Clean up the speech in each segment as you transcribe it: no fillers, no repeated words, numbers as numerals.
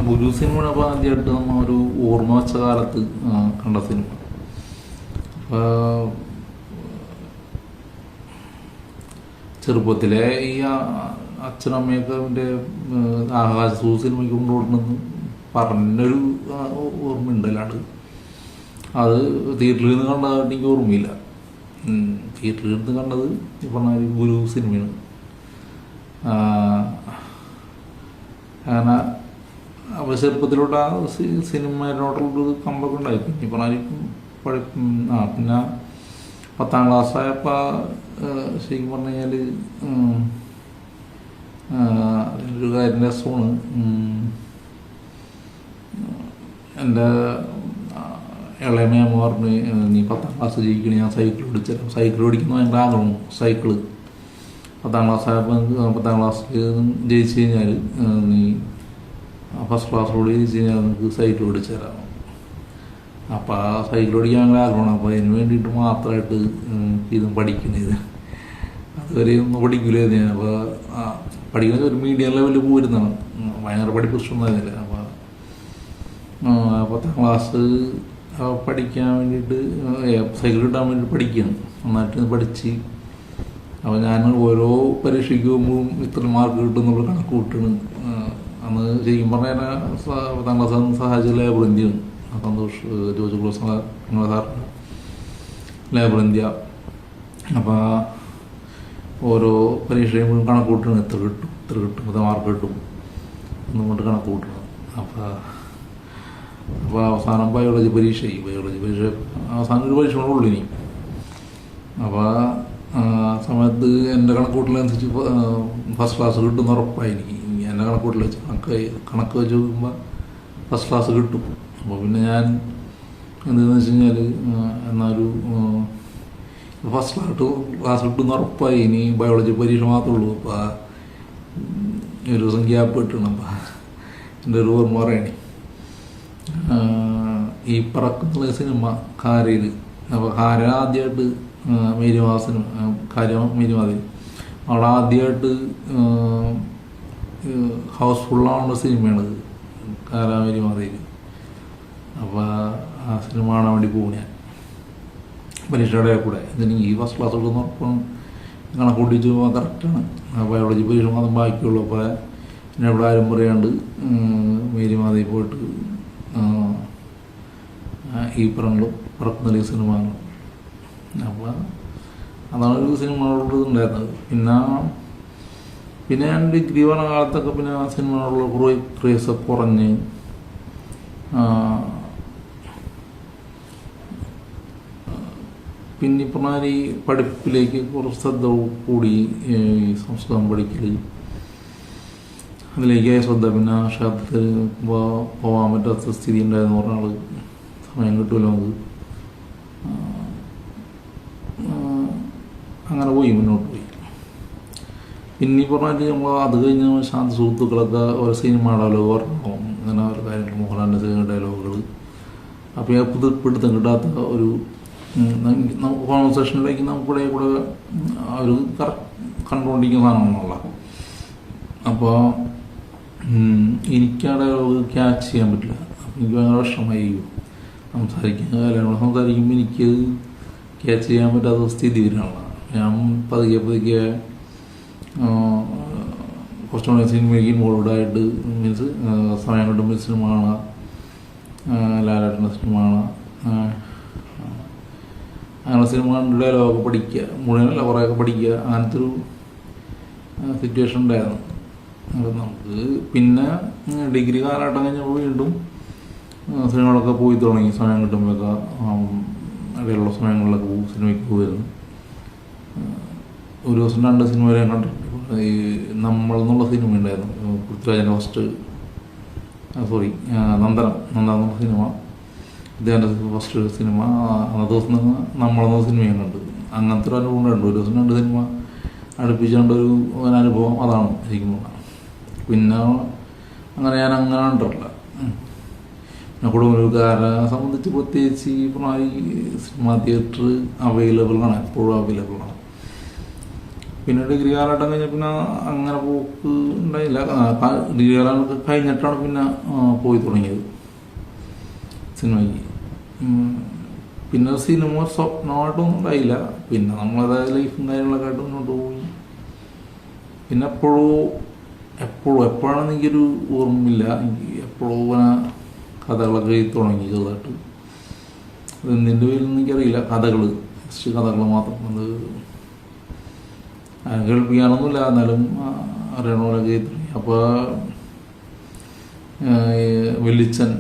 ഗുരു cinema അപ്പോൾ ആദ്യമായിട്ട് നമ്മൾ ഒരു ഓർമ്മ വെച്ച കാലത്ത് കണ്ട സിനിമ. അപ്പോൾ ചെറുപ്പത്തിലെ ഈ അച്ഛനമ്മയൊക്കെ എൻ്റെ ആകാശ സിനിമയ്ക്ക് കൊണ്ടുപോകണമെന്ന് പറഞ്ഞൊരു ഓർമ്മയുണ്ട്. അല്ലാണ്ട് അത് തിയേറ്ററിൽ നിന്ന് കണ്ടതായിട്ട് എനിക്ക് ഓർമ്മയില്ല. തിയേറ്ററിൽ നിന്ന് കണ്ടത് ഈ പറഞ്ഞ ഗുരു സിനിമയാണ്. അങ്ങനെ അപ്പോൾ ചെറുപ്പത്തിലോട്ട് ആ സിനിമയിലോട്ടുള്ളൊരു കമ്പൊക്കെ ഉണ്ടായിരുന്നു. ഈ പറഞ്ഞാൽ പിന്നെ 10ാം ക്ലാസ്സായപ്പോൾ ശരിക്കും പറഞ്ഞു കഴിഞ്ഞാൽ അതിലൊരു കാര്യം രസമാണ്. എൻ്റെ ഇളയമയമ്മ പറഞ്ഞ് നീ 10ാം ക്ലാസ് ജയിക്കണേ, ഞാൻ സൈക്കിൾ ഓടിച്ചാലും സൈക്കിൾ ഓടിക്കുന്ന ഭയങ്കര ആഗ്രഹം. സൈക്കിള് 10ാം ക്ലാസ്സായപ്പോൾ 10ാം ക്ലാസ്സിൽ ജയിച്ചു കഴിഞ്ഞാൽ നീ ഫസ്റ്റ് ക്ലാസ്സിലൂടെ ജയിച്ചു കഴിഞ്ഞാൽ നമുക്ക് സൈക്കിൾ ഓടിച്ചു തരാം. അപ്പോൾ ആ സൈക്കിൾ ഓടിക്കാൻ ഭയങ്കര ആഗ്രഹമാണ്. അപ്പോൾ അതിന് വേണ്ടിയിട്ട് മാത്രമായിട്ട് ഇതും പഠിക്കുന്നത്. അതുവരെ ഒന്നും പഠിക്കില്ലായിരുന്നു ഞാൻ. അപ്പോൾ പഠിക്കുന്നത് ഒരു മീഡിയം ലെവലിൽ പോയിരുന്നതാണ്. ഭയങ്കര പഠിപ്പ് ഇഷ്ടമൊന്നുമായിരുന്നില്ല. അപ്പോൾ 10ാം ക്ലാസ് പഠിക്കാൻ വേണ്ടിയിട്ട് സൈക്കിൾ കിട്ടാൻ വേണ്ടിയിട്ട് പഠിക്കുകയാണ്. നന്നായിട്ട് പഠിച്ച് അപ്പോൾ ഞാൻ ഓരോ പരീക്ഷയ്ക്ക് പോകുമ്പോഴും ഇത്ര മാർക്ക് കിട്ടുന്നുള്ള കണക്ക് കൂട്ടാണ്. അന്ന് ശരിക്കും പറഞ്ഞാൽ 10ാം ക്ലാസ് സഹായിച്ച ലേബർ ഇന്ത്യയാണ്. സന്തോഷ് ജോർജ് ക്ലോസ് ഞങ്ങളുടെ സാറിന് ലേബർ ഇന്ത്യ. അപ്പോൾ ഓരോ പരീക്ഷ കഴിയുമ്പോഴും കണക്ക് കൂട്ടണം. എത്ര കിട്ടും ഇത്ര മാർക്ക് കിട്ടും എന്നും കൊണ്ട് കണക്ക് കൂട്ടണം. അപ്പോൾ അവസാനം ബയോളജി പരീക്ഷ അവസാനം ഒരു പരീക്ഷ ഉള്ളൂ ഇനി. അപ്പോൾ ആ സമയത്ത് എൻ്റെ കണക്കൂട്ടലനുസരിച്ച് ഫസ്റ്റ് ക്ലാസ് കിട്ടുമെന്ന് ഉറപ്പായി എനിക്ക്. എൻ്റെ കണക്കൂട്ടൽ വെച്ച് കണക്ക് വെച്ച് നോക്കുമ്പോൾ ഫസ്റ്റ് ക്ലാസ് കിട്ടും. അപ്പോൾ പിന്നെ ഞാൻ എന്താണെന്ന് വെച്ച് കഴിഞ്ഞാൽ എന്നാലും ഫസ്റ്റ് ക്ലാസ് കിട്ടുമെന്ന് ഉറപ്പായി. ഇനി ബയോളജി പരീക്ഷ മാത്രമേ ഉള്ളൂ. അപ്പോൾ ഒരു ദിവസം ഗ്യാപ്പ് കിട്ടണം. അപ്പോൾ എൻ്റെ ഒരു ഓർമ്മ പറയണേ, ഈ പറക്കുന്ന സിനിമ കാരയിൽ. അപ്പോൾ കാര ആദ്യമായിട്ട് മേരിമാസിനും മേരിമാതിരി അവിടെ ആദ്യമായിട്ട് ഹൗസ്ഫുള്ളാവുന്ന സിനിമയാണത്, കാരാമേരിമാതിരി. അപ്പോൾ ആ സിനിമ കാണാൻ വേണ്ടി പോകും ഞാൻ പരീക്ഷയുടെ കൂടെ. ഇതിന് ഈ ഫസ്റ്റ് ക്ലാസ് കൊടുക്കുന്ന ഉറപ്പം കണക്കൂട്ടിച്ച് പോകാൻ കറക്റ്റാണ്. ബയോളജി പരീക്ഷ മാത്രം ബാക്കിയുള്ളൂ. അപ്പോൾ പിന്നെ ഇവിടെ ആരും പറയാണ്ട് മേരിമാതിരി പോയിട്ട് ഈ പറക്കുന്ന സിനിമ. അപ്പോൾ അതാണ് ഒരു സിനിമകളോട് ഉണ്ടായിരുന്നത്. പിന്നെ ഞാൻ ഡിഗ്രി പറഞ്ഞ കാലത്തൊക്കെ പിന്നെ ആ സിനിമകളുള്ള കുറേ ക്രേസൊക്കെ കുറഞ്ഞ് പിന്നെ ഈ പറഞ്ഞാൽ ഈ പഠിപ്പിലേക്ക് കുറച്ച് ശ്രദ്ധ കൂടി. ഈ സംസ്കൃതം പഠിക്കൽ അതിലേക്കായി ശ്രദ്ധ. പിന്നെ ക്ഷേത്രത്തിൽ പോകാൻ പറ്റാത്ത സ്ഥിതി ഉണ്ടായിരുന്നു. പറഞ്ഞാൽ സമയം കിട്ടുമല്ലോ നമുക്ക്. അങ്ങനെ പോയി മുന്നോട്ട് പോയി. പിന്നെ ഈ പറഞ്ഞാൽ നമ്മൾ അത് കഴിഞ്ഞ് ശാന്ത സുഹൃത്തുക്കളൊക്കെ ഓരോ സിനിമ ഡയലോഗ് പറഞ്ഞു. അങ്ങനെ ഓരോ കാര്യങ്ങൾ മോഹൻലാലിൻ്റെ ഡയലോഗുകൾ. അപ്പോൾ ആ പിടുത്തം കിട്ടാത്ത ഒരു കോൺവെർസേഷനിലേക്ക് നമുക്കിവിടെ കൂടെ ഒരു കണ്ടുകൊണ്ടിരിക്കുന്ന സാധനമാണുള്ള. അപ്പോൾ എനിക്ക് ആ ഡയലോഗ് ക്യാച്ച് ചെയ്യാൻ പറ്റില്ല. അപ്പോൾ എനിക്ക് ഭയങ്കര വിഷമമായി. സംസാരിക്കുമ്പോൾ എനിക്ക് ക്യാച്ച് ചെയ്യാൻ പറ്റാത്ത സ്ഥിതി വരാനുള്ള. ഞാൻ പതുക്കെ കുറച്ചുകൂടെ സിനിമയ്ക്ക് ഇൻവോൾവ്ഡായിട്ട് മീൻസ് സമയം കിട്ടുമ്പോൾ സിനിമ കാണാം, ലാലേട്ടൻ്റെ സിനിമ കാണാം, അങ്ങനെ സിനിമ കണ്ട് ഡയലോഗൊക്കെ പഠിക്കുക, മുഴുവനല്ല കുറേയൊക്കെ പഠിക്കുക. അങ്ങനത്തെ ഒരു സിറ്റുവേഷൻ ഉണ്ടായിരുന്നു. അപ്പോൾ നമുക്ക് പിന്നെ ഡിഗ്രി കാലഘട്ടം കഴിഞ്ഞപ്പോൾ വീണ്ടും സിനിമകളൊക്കെ പോയി തുടങ്ങി. സമയം കിട്ടുമ്പോഴൊക്കെ ഇടയിലുള്ള സമയങ്ങളിലൊക്കെ പോകും, സിനിമയ്ക്ക് പോയിരുന്നു. ഒരു ദിവസം 2 സിനിമ വരെ കണ്ടിട്ടുണ്ട്. ഈ നമ്മൾ എന്നുള്ള സിനിമ ഉണ്ടായിരുന്നു, പൃഥ്വിരാജിൻ്റെ നന്ദനം എന്നുള്ള സിനിമ. ഇദ്ദേഹത്തിൻ്റെ ഫസ്റ്റ് സിനിമ. അന്നത്തെ ദിവസം നമ്മളെന്ന സിനിമയും കണ്ട്. അങ്ങനത്തെ ഒരു അനുഭവം ഉണ്ടായിട്ടുണ്ട്. ഒരു ദിവസം 2 സിനിമ അടുപ്പിച്ചുകൊണ്ടൊരു അനുഭവം അതാണ് ശരിക്കും പറഞ്ഞാൽ. പിന്നെ അങ്ങനെ ഞാൻ അങ്ങനെ കണ്ടിട്ടില്ല. കുടുംബക്കാരെ സംബന്ധിച്ച് പ്രത്യേകിച്ച് ഈ സിനിമ തിയേറ്റർ അവൈലബിൾ ആണ്, എപ്പോഴും അവൈലബിൾ ആണ്. പിന്നെ ഡിഗ്രി കാലഘട്ടം കഴിഞ്ഞ പിന്നെ അങ്ങനെ പോക്ക് ഉണ്ടായില്ല. ഡിഗ്രി കാലഘട്ടം കഴിഞ്ഞിട്ടാണ് പിന്നെ പോയി തുടങ്ങിയത് സിനിമയ്ക്ക്. പിന്നെ സിനിമ സ്വപ്നമായിട്ടൊന്നും ഉണ്ടായില്ല. പിന്നെ നമ്മളതായ ലൈഫും കാര്യങ്ങളൊക്കെ ആയിട്ട് മുന്നോട്ട് പോയി. പിന്നെ എപ്പോഴാണെന്ന് എനിക്കൊരു ഓർമ്മയില്ല. എനിക്ക് എപ്പോഴും ഇങ്ങനെ കഥകളൊക്കെ എഴുതി തുടങ്ങി ചെറുതായിട്ട്. അതെന്തിൻ്റെ പേരൊന്നും എനിക്കറിയില്ല. കഥകൾ മാത്രം. അത് കേൾപ്പിക്കാനൊന്നുമില്ല, എന്നാലും അറിയണ പോലെയൊക്കെ എഴുതി തുടങ്ങി. അപ്പോൾ വെല്ലിച്ചൻ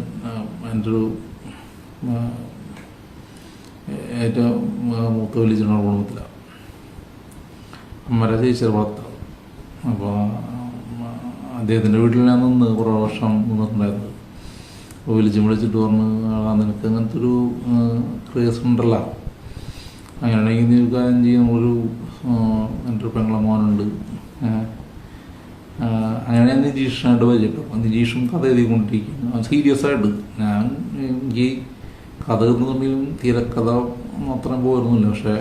എൻ്റെ ഒരു ഏറ്റവും മൂത്ത വെല്ലിച്ചനാണ് കുടുംബത്തിലാണ്. അമ്മരെ ചേച്ചിയുടെ ഭർത്താവ്. അപ്പോൾ അദ്ദേഹത്തിൻ്റെ വീട്ടിൽ ഞാൻ നിന്ന് കുറേ വർഷം നിന്നിട്ടുണ്ടായിരുന്നത്. അപ്പോൾ വിളിച്ചിട്ട് പറഞ്ഞു, നിനക്ക് അങ്ങനത്തെ ഒരു ക്രേസ് ഉണ്ടല്ലോ, അങ്ങനെയാണെങ്കിൽ നീ കാര്യം ചെയ്യും, എൻ്റെ ഒരു പെങ്ങളെ മോനുണ്ട്. അങ്ങനെ ഞാൻ നിജീഷിനായിട്ട് പരിചയപ്പെട്ടു. നിജീഷും കഥ എഴുതിക്കൊണ്ടിരിക്കുന്നു സീരിയസ് ആയിട്ട്. എനിക്ക് കഥ എഴുതുന്നുണ്ടെങ്കിലും തിരക്കഥ മാത്രം പോരുന്നില്ല. പക്ഷേ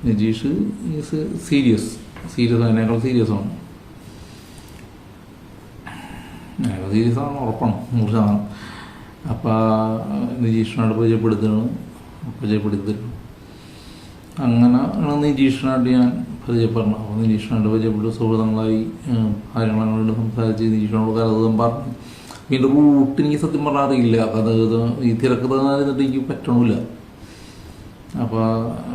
നിജീഷ് സീരിയസ് അതിനേക്കാൾ സീരിയസാണ്. ഉറപ്പാണ് 100%. അപ്പോൾ നിജീഷിനായിട്ട് പരിചയപ്പെടുത്തി തരുന്നു. അങ്ങനെ നിജീഷിനായിട്ട് ഞാൻ പരിചയപ്പെടണം. അപ്പോൾ നിജീഷിനായിട്ട് പരിചയപ്പെട്ട് സൗഹൃദങ്ങളായി കാര്യങ്ങളോട് സംസാരിച്ച് നിജീഷിനോട് കഥ പറഞ്ഞു. പിന്നെ റൂട്ട് എനിക്ക് സത്യം പറഞ്ഞാൽ അറിയില്ല. ഈ തിരക്കഥ എന്നിട്ട് എനിക്ക് പറ്റണില്ല. അപ്പോൾ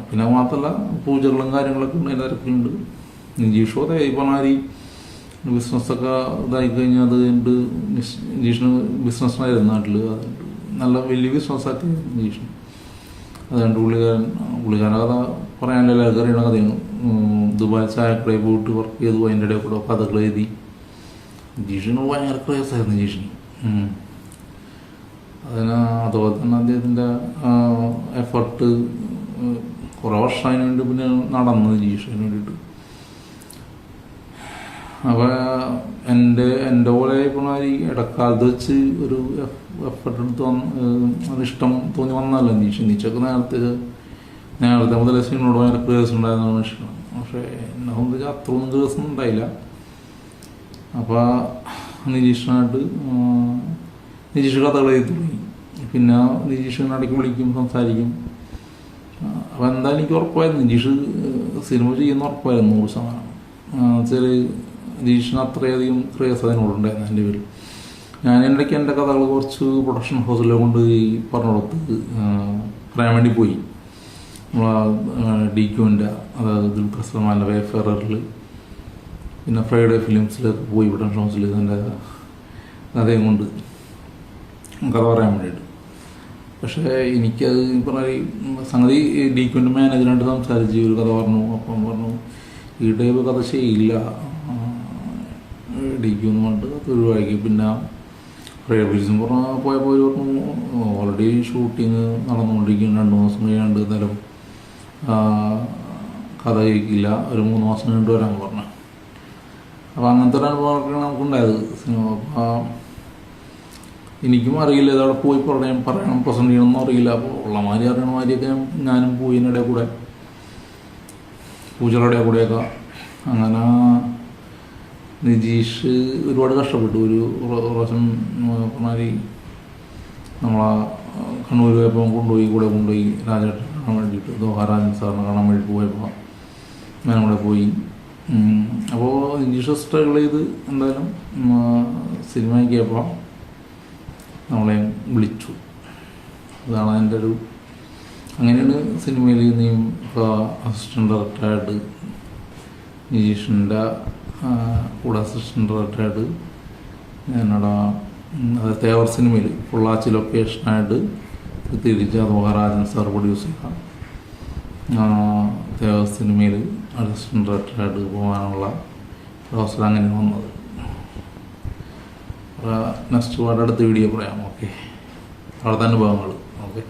പിന്നെ മാത്രമല്ല പൂജകളും കാര്യങ്ങളൊക്കെ ഉണ്ട്, തിരക്കുണ്ട്. നിജീഷോ അതെ ഈ പറഞ്ഞാൽ ബിസിനസ്സൊക്കെ ഇതായി കഴിഞ്ഞാൽ അത് ഉണ്ട്. നിജീഷിന് ബിസിനസ്സിനായിരുന്നു നാട്ടിൽ. അതുകൊണ്ട് നല്ല വലിയ ബിസിനസ്സാക്കി നിജീഷിന്. അതുകൊണ്ട് പുള്ളിക്കാരൻ്റെ കഥ പറയാനുള്ള എല്ലാവർക്കും അറിയണ കഥയാണ്. ദുബായ് ചായക്കടയിൽ പോയിട്ട് വർക്ക് ചെയ്തു. അതിൻ്റെ ഇടയിൽ കൂടെ കഥകൾ എഴുതി. നിജീഷിന് ഭയങ്കര ക്രേസായിരുന്നു നിജീഷിന്. അതുപോലെ തന്നെ അദ്ദേഹത്തിൻ്റെ എഫർട്ട് കുറേ വർഷം അതിന് വേണ്ടി പിന്നെ നടന്നു നിജീഷിന് വേണ്ടിയിട്ട്. അപ്പോൾ എൻ്റെ പോലെ ഇപ്പോൾ ഇടക്കാലത്ത് വെച്ച് ഒരു എഫർട്ട് എടുത്ത് അതിഷ്ടം തോന്നി വന്നല്ലോ നിജീഷൊക്കെ നേരത്തെ മുതലേ സിനിമയോട് ഭയങ്കര ക്രേസ് ഉണ്ടായിരുന്നതാണ് ഇഷ്ടം. പക്ഷേ എന്നെ സംബന്ധിച്ച് അത്രയൊന്നും ക്രേസൊന്നും ഉണ്ടായില്ല. അപ്പോൾ നിജീഷ് കഥകൾ എഴുതി തുടങ്ങി. പിന്നെ നിജീഷിനെ ഇടയ്ക്ക് വിളിക്കും, സംസാരിക്കും. അപ്പോൾ എന്തായാലും എനിക്ക് ഉറപ്പായിരുന്നു നിജീഷ് സിനിമ ചെയ്യുന്ന ഉറപ്പായിരുന്നു 100%. വെച്ചാൽ നിജീഷിന് അത്രയധികം ക്രേസ് അതിനോടുണ്ടായിരുന്നു എൻ്റെ പേരിൽ. ഞാൻ ഇടയ്ക്ക് എൻ്റെ കഥകൾ കുറച്ച് പ്രൊഡക്ഷൻ ഹൗസിലെ കൊണ്ട് പറഞ്ഞു കൊടുത്ത് പറയാൻ വേണ്ടി പോയി. DQൻ്റെ, അതായത് ദുൽഖർ സൽമാൻ്റെ വേഫെയറിൽ, പിന്നെ ഫ്രൈഡേ ഫിലിംസിലൊക്കെ പോയി പ്രൊഡക്ഷൻ ഹൗസിൽ എൻ്റെ കഥയും കൊണ്ട് കഥ പറയാൻ വേണ്ടിയിട്ട്. പക്ഷേ എനിക്കത് പറഞ്ഞാൽ സംഗതി DQൻ്റെ മാനേജറായിട്ട് സംസാരിച്ച് ഒരു കഥ പറഞ്ഞു. അപ്പം പറഞ്ഞു ഈ ടൈപ്പ് കഥ ചെയ്യില്ല DQ എന്ന് പറഞ്ഞിട്ട് അത് ഒഴിവാക്കി. പിന്നെ ഫ്രൈഡേ ഫിലിംസും പോയപ്പോൾ ഒരു പറഞ്ഞു ഓൾറെഡി ഷൂട്ടിങ് നടന്നുകൊണ്ടിരിക്കുന്നു, 2 മാസം കഴിയാണ്ട് നേരം കഥ കഴിക്കില്ല, ഒരു 3 മാസം കഴിഞ്ഞിട്ട് വരാൻ പറഞ്ഞു. അപ്പോൾ അങ്ങനത്തെ ഒരു അനുഭവമൊക്കെയാണ് നമുക്കുണ്ടായത് സിനിമ. അപ്പോൾ എനിക്കും അറിയില്ല ഇതവിടെ പോയി പറയണം പ്രസൻറ്റ് ചെയ്യണമെന്നും അറിയില്ല. അപ്പോൾ ഉള്ള മാതിരി അറിയണ മാതിരിയൊക്കെ ഞാനും പോയി ഇടയിൽ കൂടെ പൂജകളുടെ കൂടെയൊക്കെ. അങ്ങനെ നിജീഷ് ഒരുപാട് കഷ്ടപ്പെട്ടു. ഒരു പ്രാവശ്യം പറഞ്ഞാൽ നമ്മളെ കണ്ണൂർ പോയപ്പോൾ കൊണ്ടുപോയി രാജേട്ടൻ കാണാൻ വേണ്ടിയിട്ട്, ദോഹാരാജൻ സാറിനെ കാണാൻ വേണ്ടി പോയപ്പോൾ ഞാൻ അവിടെ പോയി. അപ്പോൾ നിജീഷ് സ്ട്രഗിൾ ചെയ്ത് എന്തായാലും സിനിമയ്ക്കപ്പോൾ നമ്മളെ വിളിച്ചു. അതാണ് എൻ്റെ ഒരു, അങ്ങനെയാണ് സിനിമയിൽ നീയും ഇപ്പോൾ അസിസ്റ്റൻ്റ് ഡയറക്ടറായിട്ട് നിജീഷിൻ്റെ കൂടെ അസിസ്റ്റൻ്റ് ഡയറക്ടറായിട്ട് ഞാനവിടെ തേവർ സിനിമയിൽ പൊള്ളാച്ചി ലൊക്കേഷനായിട്ട് തിരിച്ച് ദോഹാരാജൻ സാർ പ്രൊഡ്യൂസ് ചെയ്ത തേവർ സിനിമയിൽ അസിസ്റ്റൻ്റ് ഡയറക്ടറായിട്ട് പോകാനുള്ള അവസരം അങ്ങനെ വന്നത്. നെക്സ്റ്റ് പാട്ട് അടുത്ത വീഡിയോ പറയാം. ഓക്കെ, അവിടുത്തെ അനുഭവങ്ങൾ. ഓക്കെ.